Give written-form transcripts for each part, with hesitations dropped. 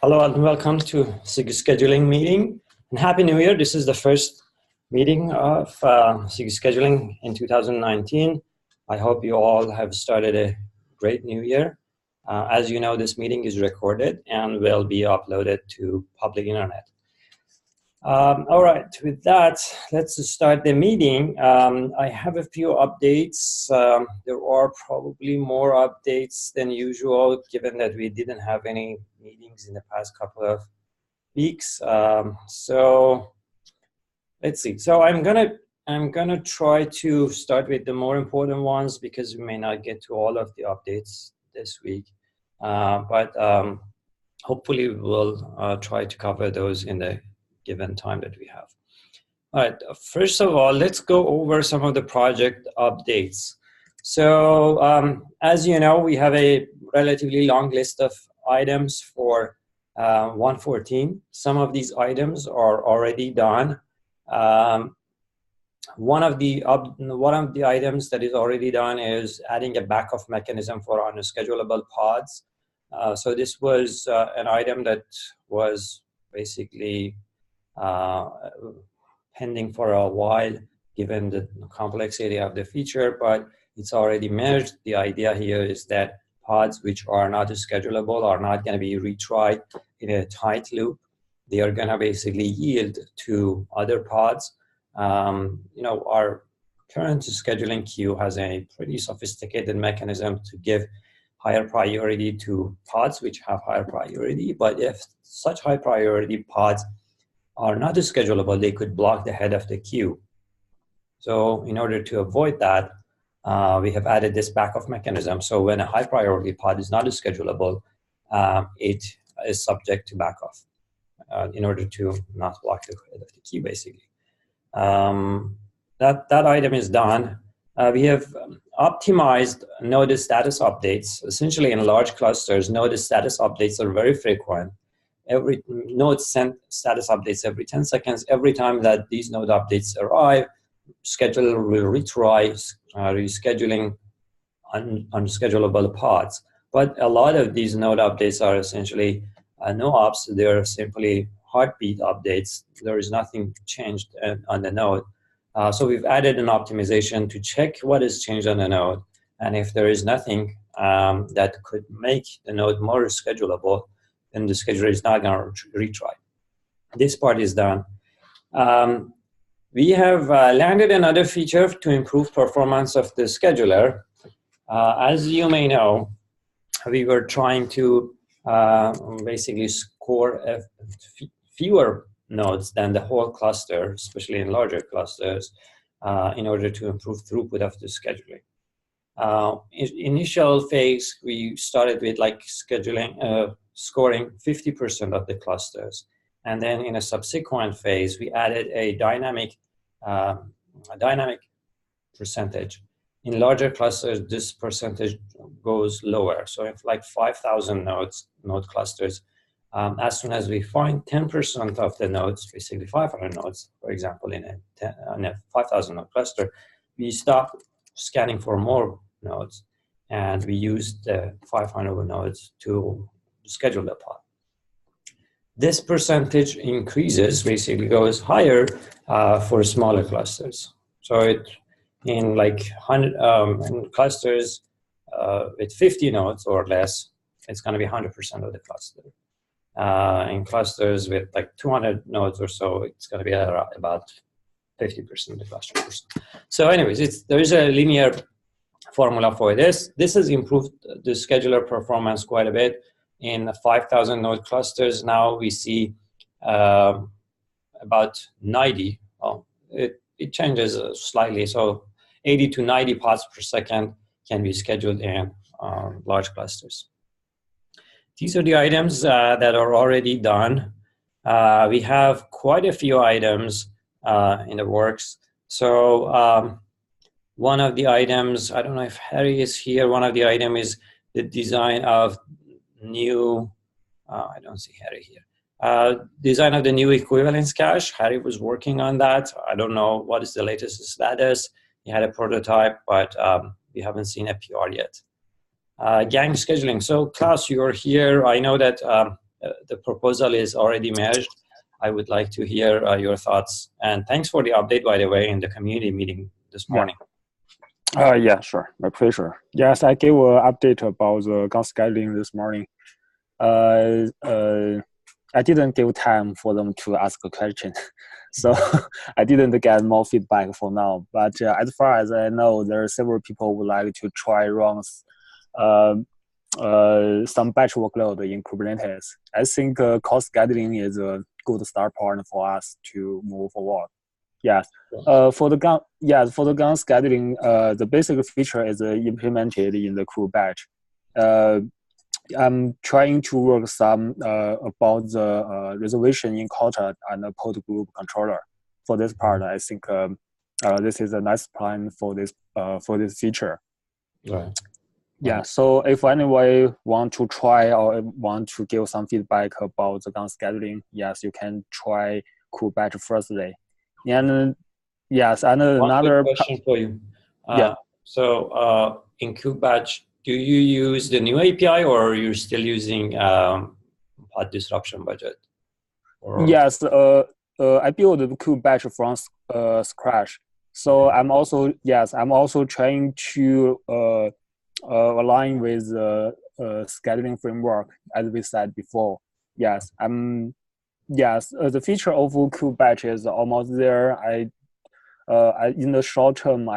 Hello and welcome to SIG Scheduling meeting. And Happy New Year. This is the first meeting of SIG Scheduling in 2019. I hope you all have started a great new year. As you know, this meeting is recorded and will be uploaded to public internet. All right, with that, let's start the meeting. I have a few updates. There are probably more updates than usual, given that we didn't have any meetings in the past couple of weeks. So let's see. So I'm gonna try to start with the more important ones because we may not get to all of the updates this week, but hopefully we'll try to cover those in the given time that we have. All right, first of all, let's go over some of the project updates. So as you know, we have a relatively long list of items for 114. Some of these items are already done. One of the items that is already done is adding a backup mechanism for unschedulable pods. So this was an item that was basically pending for a while, given the complexity of the feature, but it's already merged. The idea here is that pods which are not schedulable are not going to be retried in a tight loop. They are going to basically yield to other pods. Our current scheduling queue has a pretty sophisticated mechanism to give higher priority to pods which have higher priority, but if such high priority pods are not schedulable, they could block the head of the queue. So in order to avoid that, we have added this backup mechanism. So when a high priority pod is not schedulable, it is subject to backup in order to not block the head of the queue, basically. That item is done. We have optimized node status updates. Essentially, in large clusters, node status updates are very frequent. Every node sent status updates every 10 seconds. Every time that these node updates arrive, scheduler will retry rescheduling unschedulable pods. But a lot of these node updates are essentially no ops. They're simply heartbeat updates. There is nothing changed on the node. So we've added an optimization to check what is changed on the node. And if there is nothing that could make the node more schedulable, then the scheduler is not going to retry. This part is done. We have landed another feature to improve performance of the scheduler. As you may know, we were trying to basically score fewer nodes than the whole cluster, especially in larger clusters, in order to improve throughput of the scheduling. Initial phase, we started with scoring 50% of the clusters. And then in a subsequent phase, we added a dynamic percentage. In larger clusters, this percentage goes lower. So if 5,000 node clusters, as soon as we find 10% of the nodes, basically 500 nodes, for example, in a 5,000 node cluster, we stop scanning for more nodes, and we use the 500 nodes to schedule the pod. This percentage increases, basically goes higher for smaller clusters. So in in clusters with 50 nodes or less, it's going to be 100% of the cluster. In clusters with 200 nodes or so, it's going to be about 50% of the cluster. So anyways, there is a linear formula for this. This has improved the scheduler performance quite a bit. In 5,000 node clusters, now we see about 90. It changes slightly. So 80 to 90 pods per second can be scheduled in large clusters. These are the items that are already done. We have quite a few items in the works. So one of the items, I don't know if Harry is here, one of the items is the design of new, I don't see Harry here, design of the new equivalence cache. Harry was working on that. I don't know what is the latest status. He had a prototype, but we haven't seen a PR yet. Gang scheduling. So Klaus, you're here. I know that the proposal is already merged. I would like to hear your thoughts. And thanks for the update, by the way, in the community meeting this morning. Yeah, sure. My pleasure. Yes, I gave an update about the gun scheduling this morning. I didn't give time for them to ask a question, so I didn't get more feedback for now. But as far as I know, there are several people who would like to try run some batch workload in Kubernetes. I think call scheduling is a good start point for us to move forward. Yes. For the gun scheduling, the basic feature is implemented in the Kube batch. I'm trying to work some about the reservation in quota and the pod group controller. For this part, I think this is a nice plan for this feature. Right. Yeah. So if anyone want to try or want to give some feedback about the gun scheduling, yes, you can try Kube batch firstly. And yes, and another question for you. Yeah. So in Kube batch, do you use the new API or are you still using pod disruption budget? Yes, I built the Kube batch from scratch. So I'm also trying to align with the scheduling framework as we said before. Yes, the feature of Kube batch is almost there. I in the short term,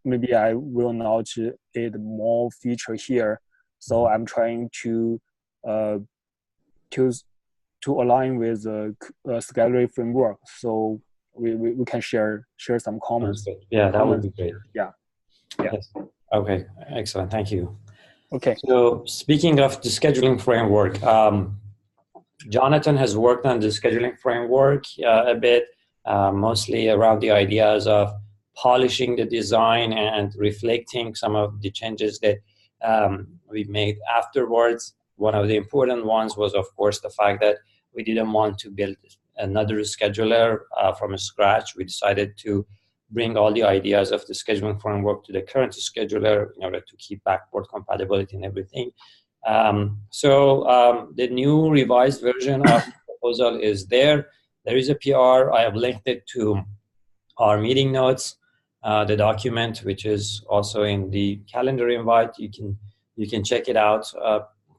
maybe I will not add more feature here. So I'm trying to align with the scheduling framework. So we can share some comments. Yeah, that would be great. Yeah. Yes. Okay, excellent. Thank you. Okay. So speaking of the scheduling framework, Jonathan has worked on the scheduling framework a bit, mostly around the ideas of polishing the design and reflecting some of the changes that we made afterwards. One of the important ones was, of course, the fact that we didn't want to build another scheduler from scratch. We decided to bring all the ideas of the scheduling framework to the current scheduler in order to keep backward compatibility and everything. The new revised version of the proposal is there. There is a PR. I have linked it to our meeting notes, the document, which is also in the calendar invite. You can check it out.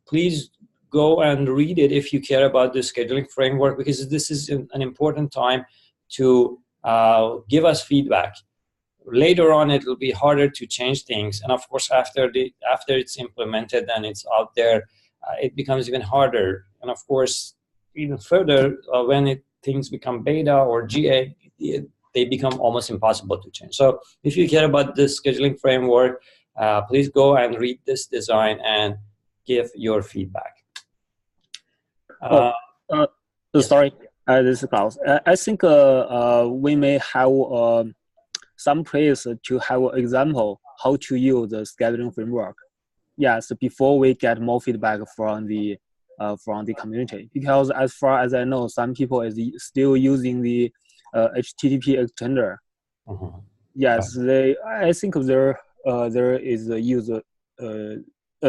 Please go and read it if you care about the scheduling framework, because this is an important time to give us feedback. Later on, it will be harder to change things, and of course, after it's implemented and it's out there, it becomes even harder. And of course, even further, when things become beta or GA, they become almost impossible to change. So, if you care about the scheduling framework, please go and read this design and give your feedback. Sorry, this is Klaus. I think we may have some place to have an example how to use the scheduling framework. Yes, before we get more feedback from the community, because as far as I know, some people is still using the HTTP extender. Yes, I think there is a user.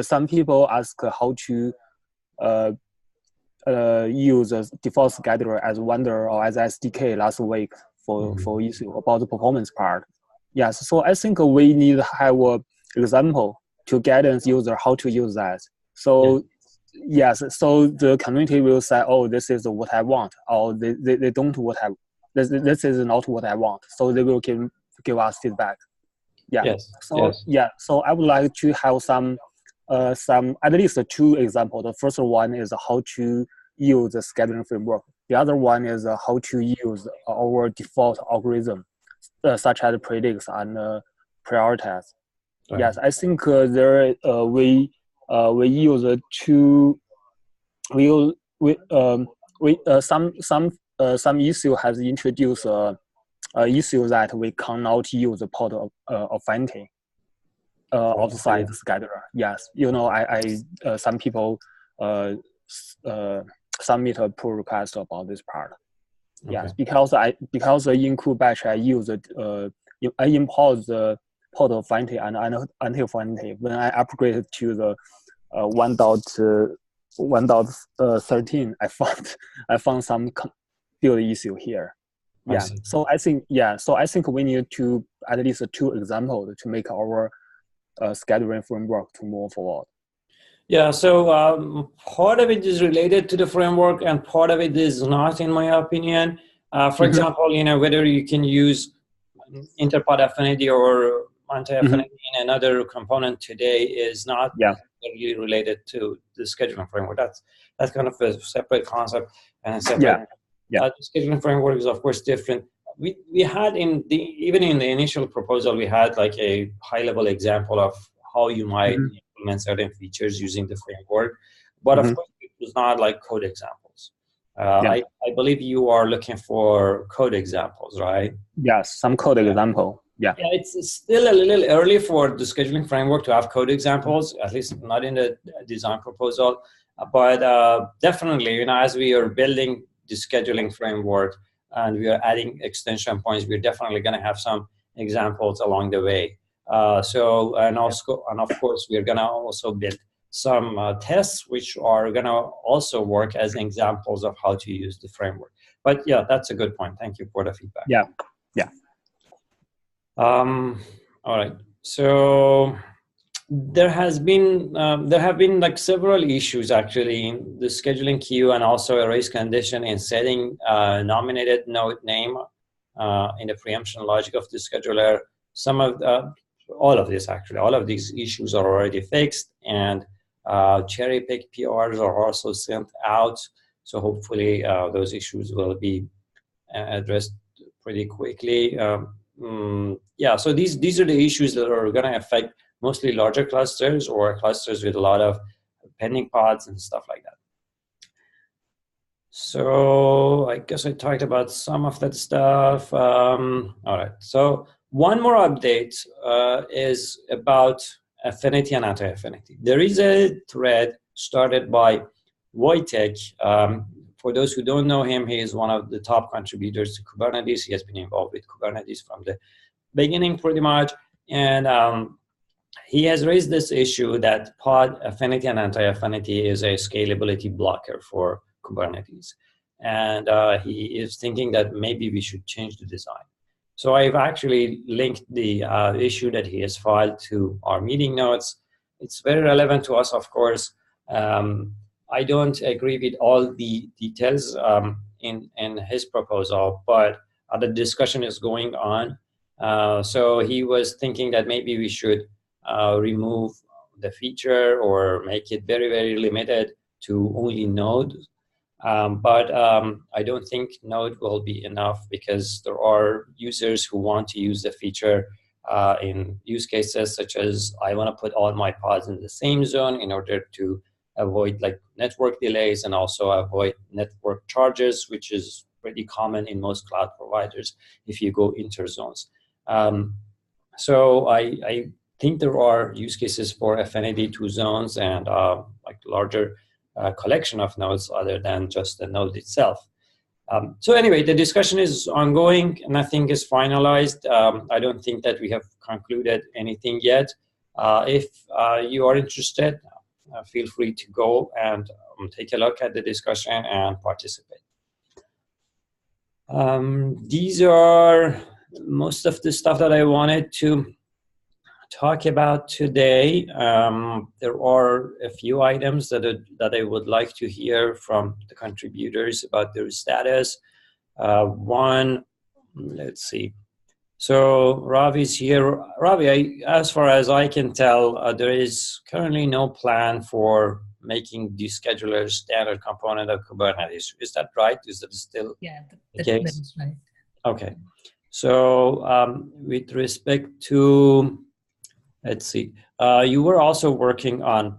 Some people ask how to use a default scheduler as vendor or as SDK last week for issue about the performance part. Yes, so I think we need to have an example to guidance user how to use that. So yes, so the community will say, oh, this is what I want, or they don't what I this is not what I want. So they will give us feedback. Yeah. Yes. So so I would like to have some at least two examples. The first one is how to use the scheduling framework. The other one is how to use our default algorithm, such as predicts and prioritize. Right. Yes, I think there we use two. Some issue has introduced issue that we cannot use the pod of Fante outside the scheduler. Yes, you know, some people submit a pull request about this part. Okay. Yes, because in Kube batch I use I import the pod of Fante and until Fante. When I upgrade to the 1.0 1.13, I found some build issue here. Yeah. So I think we need to at least 2 examples to make our scheduling framework to move forward. Yeah, so part of it is related to the framework and part of it is not, in my opinion. For example, whether you can use interpod affinity or anti-affinity in another component today is not really related to the scheduling framework. That's kind of a separate concept and a separate. The scheduling framework is of course different. We had even in the initial proposal, we had like a high-level example of how you might implement certain features using the framework, but of course it was not like code examples. I believe you are looking for code examples, right? Yes, some code example. Yeah, it's still a little early for the scheduling framework to have code examples, at least not in the design proposal. But definitely, as we are building the scheduling framework and we are adding extension points, we're definitely going to have some examples along the way. And of course, we're going to also build some tests which are going to also work as examples of how to use the framework. But yeah, that's a good point. Thank you for the feedback. Yeah. All right. So there have been like several issues actually in the scheduling queue and also a race condition in setting nominated node name in the preemption logic of the scheduler. All of these issues are already fixed, and cherry pick PRs are also sent out. So hopefully those issues will be addressed pretty quickly. So these are the issues that are going to affect mostly larger clusters or clusters with a lot of pending pods and stuff like that. So I guess I talked about some of that stuff. All right. So one more update is about affinity and anti-affinity. There is a thread started by Wojtek. For those who don't know him, he is one of the top contributors to Kubernetes. He has been involved with Kubernetes from the beginning pretty much. And he has raised this issue that pod affinity and anti-affinity is a scalability blocker for Kubernetes. And he is thinking that maybe we should change the design. So I've actually linked the issue that he has filed to our meeting notes. It's very relevant to us, of course. I don't agree with all the details in his proposal, but the discussion is going on. So he was thinking that maybe we should remove the feature or make it very, very limited to only Node. But I don't think Node will be enough because there are users who want to use the feature in use cases such as I want to put all my pods in the same zone in order to avoid like network delays and also avoid network charges, which is pretty common in most cloud providers if you go interzones. So I think there are use cases for affinity to zones and like larger collection of nodes other than just the node itself. So anyway, the discussion is ongoing. Nothing is finalized. I don't think that we have concluded anything yet. If you are interested, feel free to go and take a look at the discussion and participate. These are most of the stuff that I wanted to talk about today. There are a few items that I would like to hear from the contributors about their status. One, let's see. So Ravi's here. Ravi, as far as I can tell, there is currently no plan for making the scheduler standard component of Kubernetes. Is that right? Is that still the case? That is right. Okay. So with respect to, let's see, you were also working on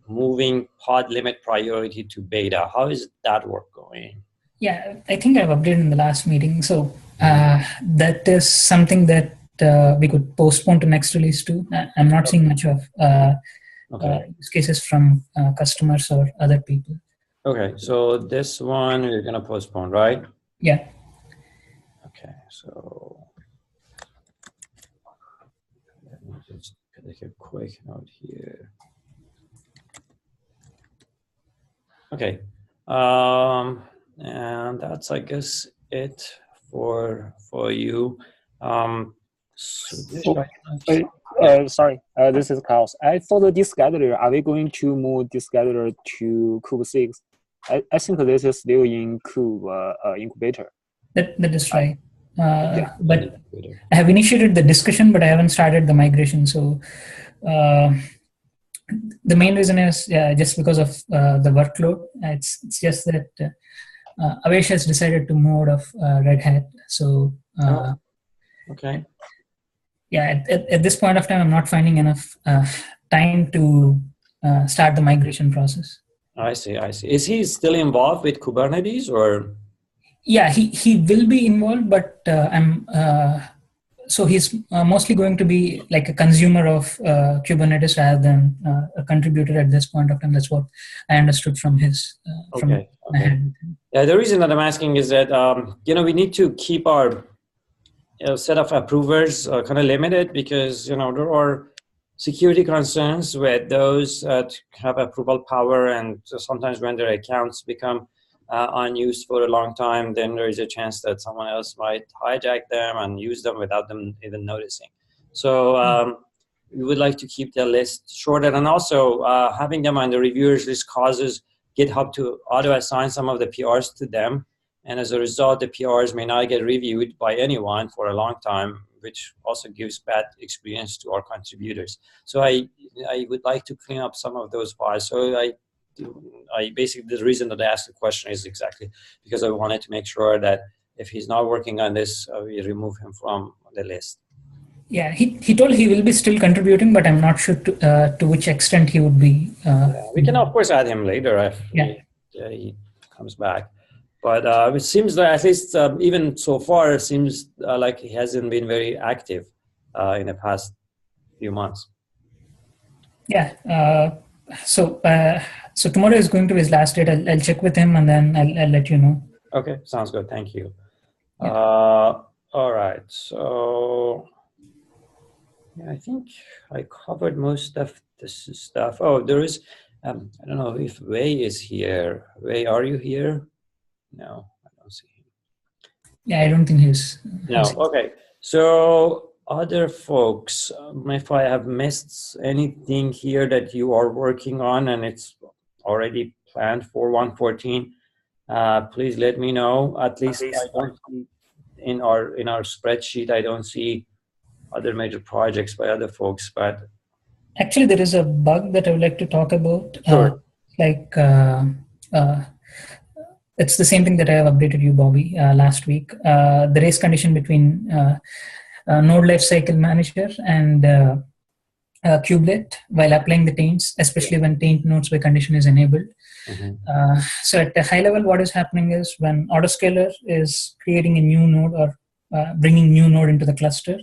moving pod limit priority to beta. How is that work going? Yeah, I think I've updated in the last meeting. So that is something that we could postpone to next release too. I'm not seeing much of use cases from customers or other people. Okay, so this one you're going to postpone, right? Yeah. Okay, so let me just take a quick note here. Okay. And that's, I guess, it for you. Sorry, this is Klaus. For the disk scheduler, are we going to move disk scheduler to Kube 6? I think this is still in Kube incubator. That is right. Yeah. But I have initiated the discussion, but I haven't started the migration. So the main reason is just because of the workload. It's just that Avesh has decided to move out of Red Hat. So okay. Yeah, at this point of time, I'm not finding enough time to start the migration process. I see. Is he still involved with Kubernetes, or? Yeah, he will be involved, but so he's mostly going to be like a consumer of Kubernetes rather than a contributor at this point of time. That's what I understood from his. Okay. Yeah, the reason that I'm asking is that we need to keep our set of approvers kind of limited, because there are security concerns with those that have approval power, and sometimes when their accounts become unused for a long time, then there is a chance that someone else might hijack them and use them without them even noticing. So we would like to keep the list shorter, and also having them on the reviewers list causes GitHub to auto-assign some of the PRs to them. And as a result, the PRs may not get reviewed by anyone for a long time, which also gives bad experience to our contributors. So I would like to clean up some of those files. So I basically, the reason that I asked the question is exactly because I wanted to make sure that if he's not working on this, we remove him from the list. Yeah, he told he will be still contributing, but I'm not sure to which extent he would be. We can, of course, add him later if he comes back. But it seems that at least even so far, it seems like he hasn't been very active in the past few months. Yeah. So tomorrow is going to be his last date. I'll check with him, and then I'll let you know. Okay, sounds good. Thank you. Yeah. All right. So I think I covered most of this stuff. Oh, there is. I don't know if Wei is here. Wei, are you here? No, I don't see him. Yeah, I don't think he's. No, okay. So other folks, if I have missed anything here that you are working on and it's already planned for 114, please let me know. At least I don't see in our spreadsheet, I don't see other major projects by other folks, but actually there is a bug that I would like to talk about. Sure. It's the same thing that I have updated you, Bobby, last week. The race condition between Node Lifecycle Manager and kubelet while applying the taints, especially when taint nodes by condition is enabled. Mm-hmm. So at a high level, what is happening is when autoscaler is creating a new node or bringing new node into the cluster,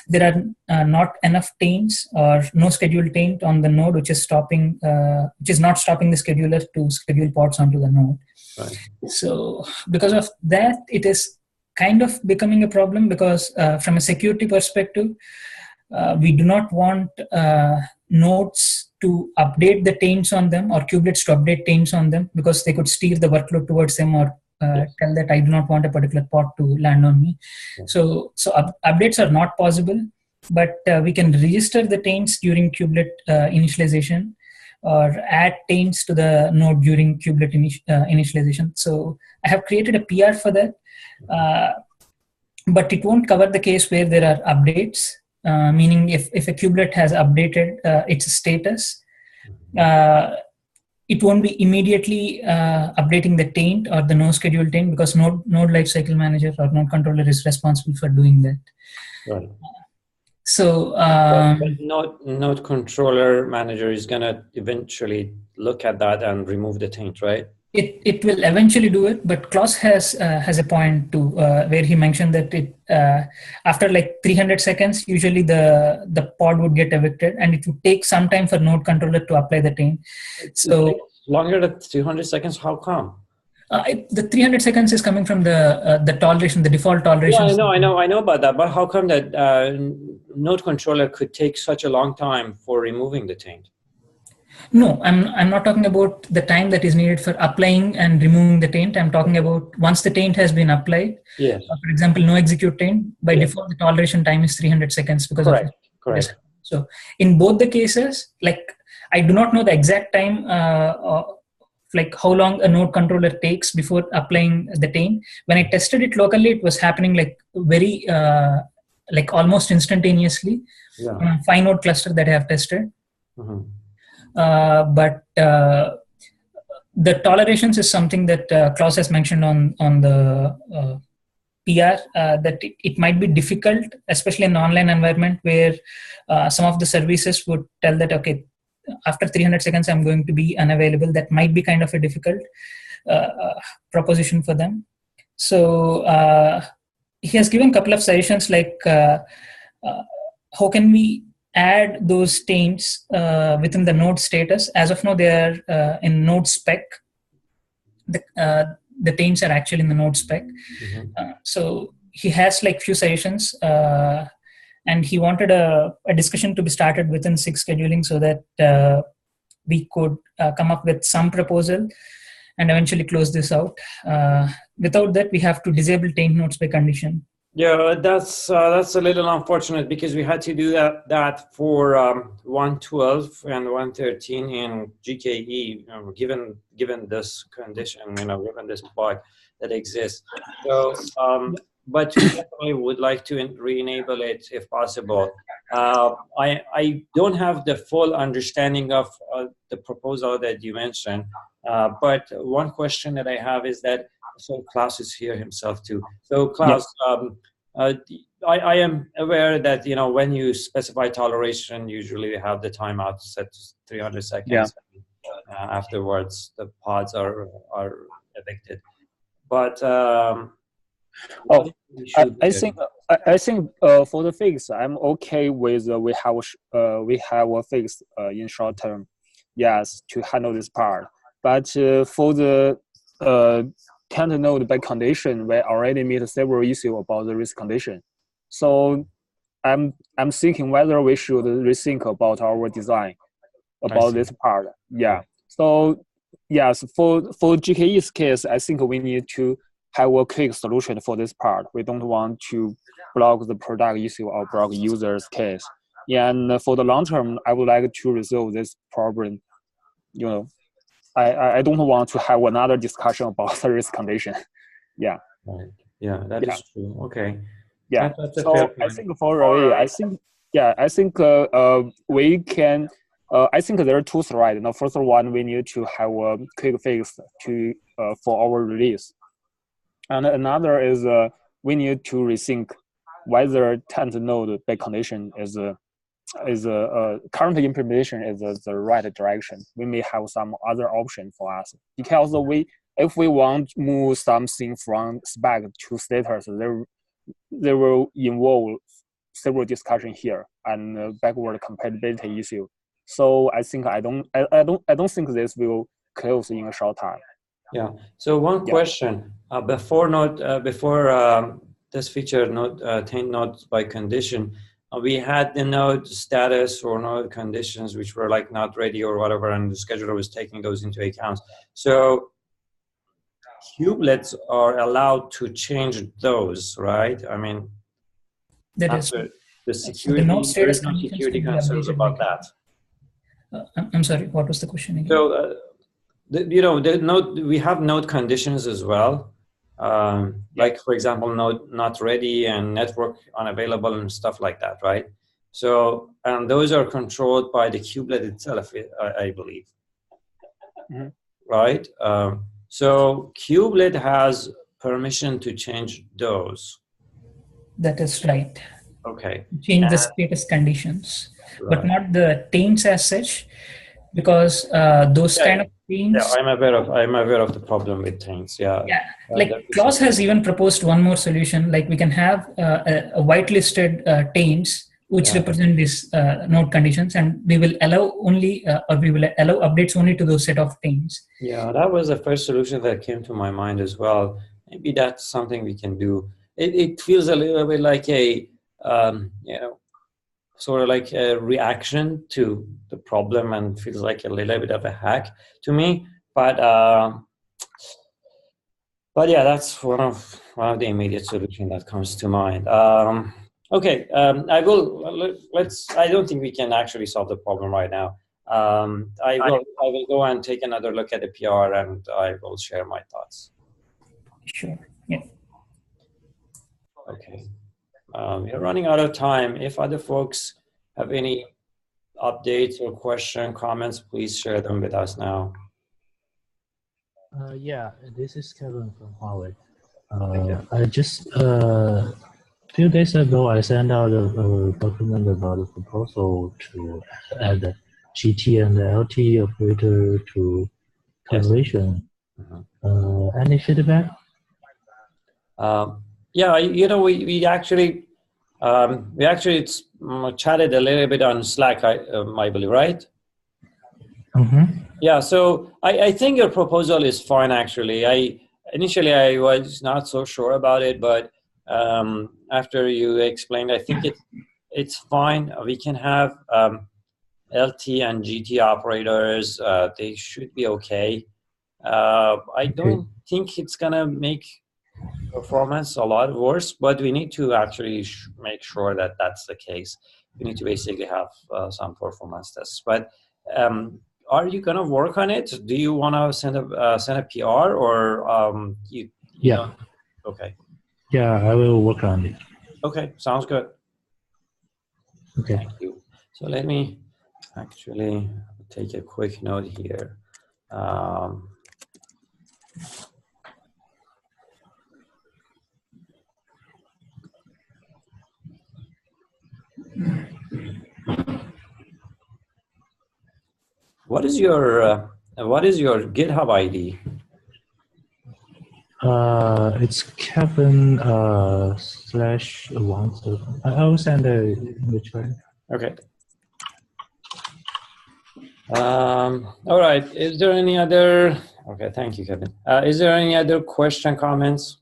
there are not enough taints or no scheduled taint on the node, which is not stopping the scheduler to schedule pods onto the node. Right. So because of that, it is kind of becoming a problem, because from a security perspective, we do not want nodes to update the taints on them or kubelets to update taints on them, because they could steer the workload towards them or tell that I do not want a particular pod to land on me. Yes. So updates are not possible, but we can register the taints during kubelet initialization or add taints to the node during kubelet initialization. So I have created a PR for that, but it won't cover the case where there are updates, meaning if a kubelet has updated its status, it won't be immediately updating the taint or the no schedule taint, because node lifecycle manager or node controller is responsible for doing that. Right. So but node controller manager is going to eventually look at that and remove the taint, right? It will eventually do it, but Klaus has a point too, where he mentioned that it after like 300 seconds, usually the pod would get evicted, and it would take some time for node controller to apply the taint. So longer than 300 seconds, how come? The 300 seconds is coming from the toleration, the default toleration. Yeah, I know about that, but how come that node controller could take such a long time for removing the taint? No, I'm not talking about the time that is needed for applying and removing the taint. I'm talking about once the taint has been applied. Yes. For example, no execute taint. By Yes. default, the toleration time is 300 seconds because Correct. of Correct. So in both the cases, like I do not know the exact time, like how long a node controller takes before applying the taint. When I tested it locally, it was happening like very, like almost instantaneously. Yeah. 5-node cluster that I have tested. Mm-hmm. But the tolerations is something that Klaus has mentioned on the PR, that it might be difficult, especially in an online environment where some of the services would tell that, okay, after 300 seconds, I'm going to be unavailable. That might be kind of a difficult proposition for them. So he has given a couple of suggestions like how can we add those taints within the node status. As of now, they are in node spec. The taints are actually in the node spec. Mm-hmm. So he has like few suggestions, and he wanted a discussion to be started within SIG scheduling so that we could come up with some proposal and eventually close this out. Without that, we have to disable taint nodes by condition. Yeah, that's a little unfortunate because we had to do that for 112 and 113 in GKE, given this condition, given this bug that exists. So, but we definitely would like to re-enable it if possible. I don't have the full understanding of the proposal that you mentioned, but one question that I have is that. So Klaus is here himself too. So Klaus, I am aware that when you specify toleration, usually you have the timeout set to 300 seconds. Yeah. Afterwards, the pods are evicted. But I think for the fix, I'm okay with we have a fix in short term, yes, to handle this part. But for the taint node by condition, we already meet several issues about the risk condition. So I'm thinking whether we should rethink about our design about this part. Yeah. So yes, for GKE's case, I think we need to have a quick solution for this part. We don't want to block the product issue or block users' case. And for the long term, I would like to resolve this problem. I don't want to have another discussion about the risk condition. Yeah. Right. Yeah, that is true. Okay. Yeah. So I think for Ravi, I think we can. I think there are two threads. The first one, we need to have a quick fix for our release, and another is we need to rethink whether taint node by condition is current implementation is the right direction. We may have some other option for us because if we want to move something from spec to status, there will involve several discussion here and backward compatibility issue. So I think I don't think this will close in a short time. Yeah. So one question before this feature taint nodes by condition. We had the node status or node conditions, which were like not ready or whatever, and the scheduler was taking those into account. So kubelets are allowed to change those, right? I mean, that is the security. The node status there is no security concerns about that. I'm sorry. What was the question again? So, the node, we have node conditions as well. Like for example, node not ready and network unavailable and stuff like that, right? So, and those are controlled by the kubelet itself, I believe, right? So kubelet has permission to change those. That is right. Okay. Change the status conditions, but not the taints as such, because those kind of taints. Yeah, I'm aware of the problem with taints. Yeah. Like Klaus has even proposed one more solution. Like we can have a whitelisted taints which represent these node conditions, and we will allow updates only to those set of taints. Yeah, that was the first solution that came to my mind as well. Maybe that's something we can do. It feels a little bit like a sort of like a reaction to the problem and feels like a little bit of a hack to me. But yeah, that's one of the immediate solution that comes to mind. Okay, I don't think we can actually solve the problem right now. I will go and take another look at the PR and I will share my thoughts. Sure. Yeah. Okay. We're running out of time. If other folks have any updates or comments, please share them with us now. Yeah, this is Kevin from Huawei. I just few days ago I sent out a document about the proposal to add GT and LT operator to conversion. Yes. Any feedback? Yeah, we actually chatted a little bit on Slack, I believe, right? Mm-hmm. Yeah, so I think your proposal is fine, actually. Initially I was not so sure about it, but after you explained, I think it's fine. We can have LT and GT operators. They should be okay. I don't think it's gonna make performance a lot worse, but we need to actually make sure that that's the case. We need to basically have some performance tests. But are you gonna work on it? Do you want to send a PR or you? Yeah. Okay. Yeah, I will work on it. Okay, sounds good. Okay. Thank you. So let me actually take a quick note here. What is your GitHub ID? It's Kevin /1. I will send in the chat. Okay. All right. Is there any other? Okay, thank you, Kevin. Is there any other comments?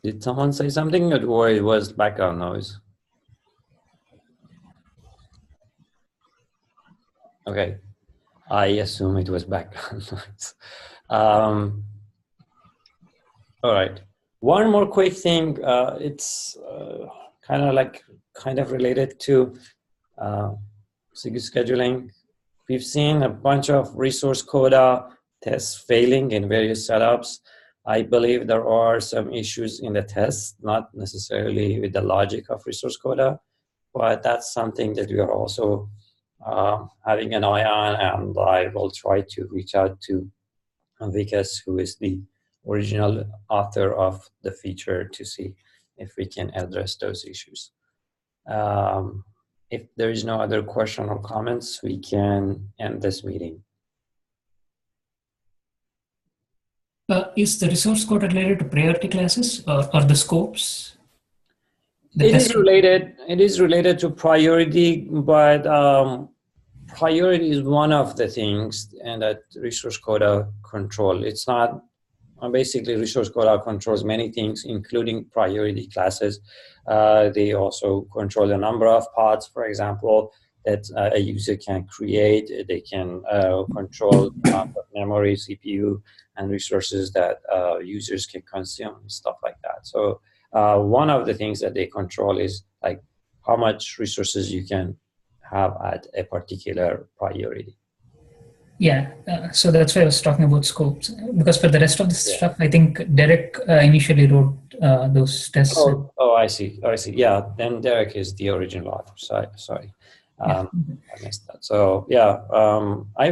Did someone say something, or it was background noise? Okay, I assume it was background noise. All right. One more quick thing. It's kind of related to SIG scheduling. We've seen a bunch of resource coda tests failing in various setups. I believe there are some issues in the test, not necessarily with the logic of resource coda, but that's something that we are also having an eye on, and I will try to reach out to Vikas, who is the original author of the feature, to see if we can address those issues. If there is no other question or comments, we can end this meeting. Is the resource code related to priority classes or the scopes? It is related to priority, but priority is one of the things and that resource coda control. It's not basically resource coda controls many things, including priority classes. They also control the number of pods, for example, that a user can create. They can control memory, CPU, and resources that users can consume, stuff like that. So one of the things that they control is like how much resources you can have at a particular priority. Yeah, so that's why I was talking about scopes, because for the rest of the stuff, I think Derek initially wrote those tests. Oh, I see. Yeah, then Derek is the original author. Sorry. I missed that. So yeah, I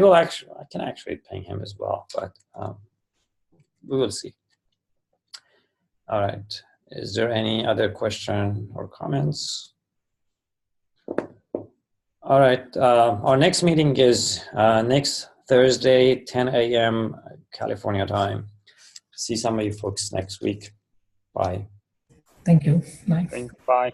can actually ping him as well, but we will see. All right. Is there any other question or comments? All right. Our next meeting is next Thursday, 10 a.m. California time. See some of you folks next week. Bye. Thank you. Bye. Thanks. Bye.